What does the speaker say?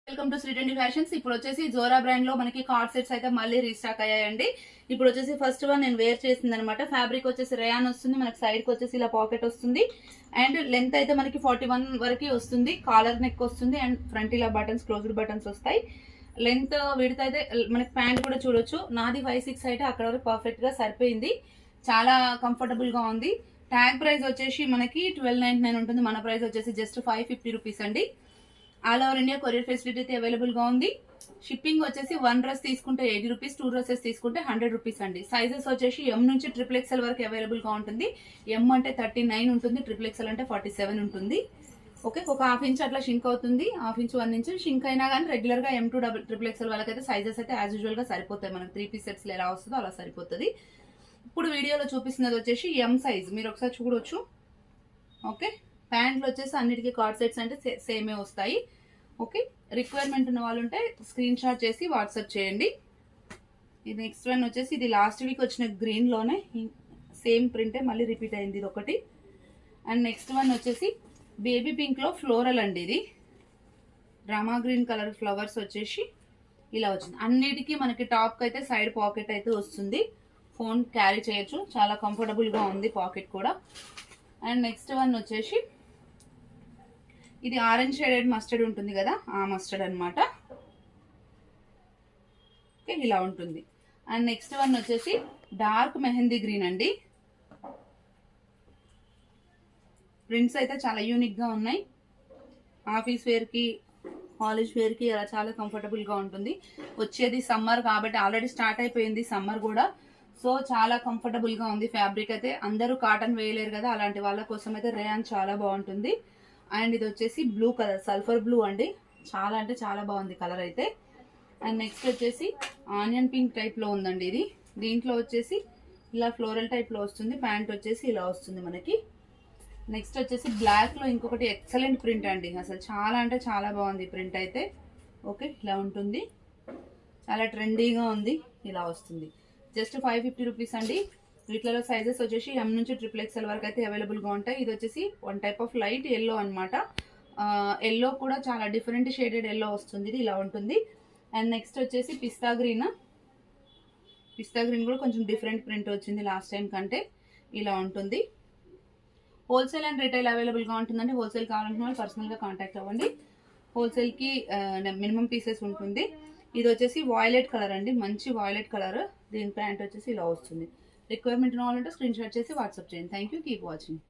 Welcome to శ్రీటెండి fashions. ఇప్పుడు వచ్చేసి Zora brand లో మనకి కార్డ్ సెట్స్ అయితే మళ్ళీ రీస్టాక్ అయ్యాయండి. ఇప్పుడు వచ్చేసి ఫస్ట్ వన్ నేను వేర్ చేసింది అనమాట. ఫ్యాబ్రిక్ వచ్చేసి రేయాన్ వస్తుంది, మనకి సైడ్ కి వచ్చేసి ఇలా పాకెట్ వస్తుంది అండ్ లెంత్ అయితే మనకి 41 వరకు వస్తుంది. కాలర్ నెక్ వస్తుంది అండ్ ఫ్రంట్ ఇలా బటన్స్, క్లోజ్డ్ బటన్స్ వస్తాయి. లెంత్ విడత అయితే మనకి ప్యాంట్ కూడా చూడొచ్చు. నాది 5'6" అయితే అక్కడ వరకు పర్ఫెక్ట్ గా సరిపోయింది. చాలా కంఫర్టబుల్ గా ఉంది. ట్యాగ్ ప్రైస్ వచ్చేసి మనకి 1299 ఉంటుంది. మన ప్రైస్ వచ్చేసి జస్ట్ 550 రూపీస్ అండి. All over India courier facility అయితే అవైలబుల్ గా ఉంది. షిప్పింగ్ వచ్చేసి 1 డ్రెస్ తీసుకుంటే 80 రూపీస్, 2 డ్రెస్సెస్ తీసుకుంటే 100 రూపీస్ అండి. సైజెస్ వచ్చేసి ఎం నుంచి XXL వరకు అవైలబుల్ గా ఉంటుంది. ఎం అంటే 39 ఉంటుంది, XXL అంటే 47 ఉంటుంది. ఓకే, ఒక ½ ఇంచ్ అట్లా షింక్ అవుతుంది, ½ ఇంచ్ 1 ఇంచ్ షింక్ అయినా కానీ రెగ్యులర్ గా M to XXL వాళ్ళకైతే సైజెస్ అయితే యాజ్ యూజువల్ గా సరిపోతాయి. మనకి 3 పీస్ సెట్స్ ఎలా వస్తుందో అలా సరిపోతుంది. ఇప్పుడు వీడియోలో చూపిస్తున్నది వచ్చేసి ఎం సైజ్, మీరు ఒకసారి చూడొచ్చు. ఓకే, ప్యాంట్లు వచ్చేసి అన్నిటికీ కార్డ్ సెట్స్ అంటే సేమే వస్తాయి. ఓకే, రిక్వైర్మెంట్ ఉన్న వాళ్ళు ఉంటే స్క్రీన్ షాట్ చేసి వాట్సాప్ చేయండి. ఇది నెక్స్ట్ వన్ వచ్చేసి ఇది లాస్ట్ వీక్ వచ్చిన గ్రీన్ లోనే సేమ్ ప్రింటే మళ్ళీ రిపీట్ అయింది ఇది ఒకటి. అండ్ నెక్స్ట్ వన్ వచ్చేసి బేబీ పింక్ లో ఫ్లోరల్ అండి. ఇది డ్రామా గ్రీన్ కలర్ ఫ్లవర్స్ వచ్చేసి ఇలా వచ్చింది. అన్నిటికీ మనకి టాప్ అయితే సైడ్ పాకెట్ అయితే వస్తుంది. ఫోన్ క్యారీ చేయొచ్చు, చాలా కంఫర్టబుల్ గా ఉంది పాకెట్ కూడా. అండ్ నెక్స్ట్ వన్ వచ్చేసి ఇది ఆరెంజ్ షేడెడ్ మస్టర్డ్ ఉంటుంది కదా, ఆ మస్టర్డ్ అనమాట. ఓకే, ఇలా ఉంటుంది. అండ్ నెక్స్ట్ వన్ వచ్చేసి డార్క్ మెహందీ గ్రీన్ అండి. ప్రింట్స్ అయితే చాలా యూనిక్ గా ఉన్నాయి. ఆఫీస్ వేర్ కి, కాలేజ్ వేర్ కి అలా చాలా కంఫర్టబుల్ గా ఉంటుంది. వచ్చేది సమ్మర్ కాబట్టి ఆల్రెడీ స్టార్ట్ అయిపోయింది సమ్మర్ కూడా. సో చాలా కంఫర్టబుల్ గా ఉంది. ఫ్యాబ్రిక్ అయితే అందరూ కాటన్ వేయలేరు కదా, అలాంటి వాళ్ళ కోసం అయితే రేయాన్ చాలా బాగుంటుంది. అండ్ ఇది వచ్చేసి బ్లూ కలర్, సల్ఫర్ బ్లూ అండి. చాలా అంటే చాలా బాగుంది కలర్ అయితే. అండ్ నెక్స్ట్ వచ్చేసి ఆనియన్ పింక్ టైప్ లో ఉందండి ఇది. దీంట్లో వచ్చేసి ఇలా ఫ్లోరల్ టైప్ లో వస్తుంది. ప్యాంట్ వచ్చేసి ఇలా వస్తుంది మనకి. నెక్స్ట్ వచ్చేసి బ్లాక్ లో ఇంకొకటి ఎక్సలెంట్ ప్రింట్ అండి. అసలు చాలా అంటే చాలా బాగుంది ప్రింట్ అయితే. ఓకే, ఇలా ఉంటుంది, చాలా ట్రెండీగా ఉంది. ఇలా వస్తుంది, జస్ట్ 550 రూపీస్ అండి. వీటిలో సైజెస్ వచ్చేసి ఎం నుంచి XXL వరకు అయితే అవైలబుల్ గా ఉంటాయి. ఇది వచ్చేసి one type of light yellow అనమాట. ఎల్లో కూడా చాలా డిఫరెంట్ షేడెడ్ ఎల్లో వస్తుంది. ఇది ఇలా ఉంటుంది. అండ్ నెక్స్ట్ వచ్చేసి పిస్తా గ్రీన్. పిస్తా గ్రీన్ కూడా కొంచెం డిఫరెంట్ ప్రింట్ వచ్చింది లాస్ట్ టైం కంటే. ఇలా ఉంటుంది. హోల్సేల్ అండ్ రిటైల్ అవైలబుల్ గా ఉంటుందండి. హోల్సేల్ కావాలనుకున్న వాళ్ళు పర్సనల్ గా కాంటాక్ట్ అవ్వండి. హోల్సేల్ కి మినిమం పీసెస్ ఉంటుంది. ఇది వచ్చేసి వాయిలెట్ కలర్ అండి, మంచి వాయిలెట్ కలర్. దీని ప్యాంట్ వచ్చేసి ఇలా వస్తుంది. రిక్వైర్మెంట్ ఉన్న వాళ్ళంటే స్క్రీన్ షాట్ చేసి వాట్సాప్ చేయండి. Thank you, keep watching.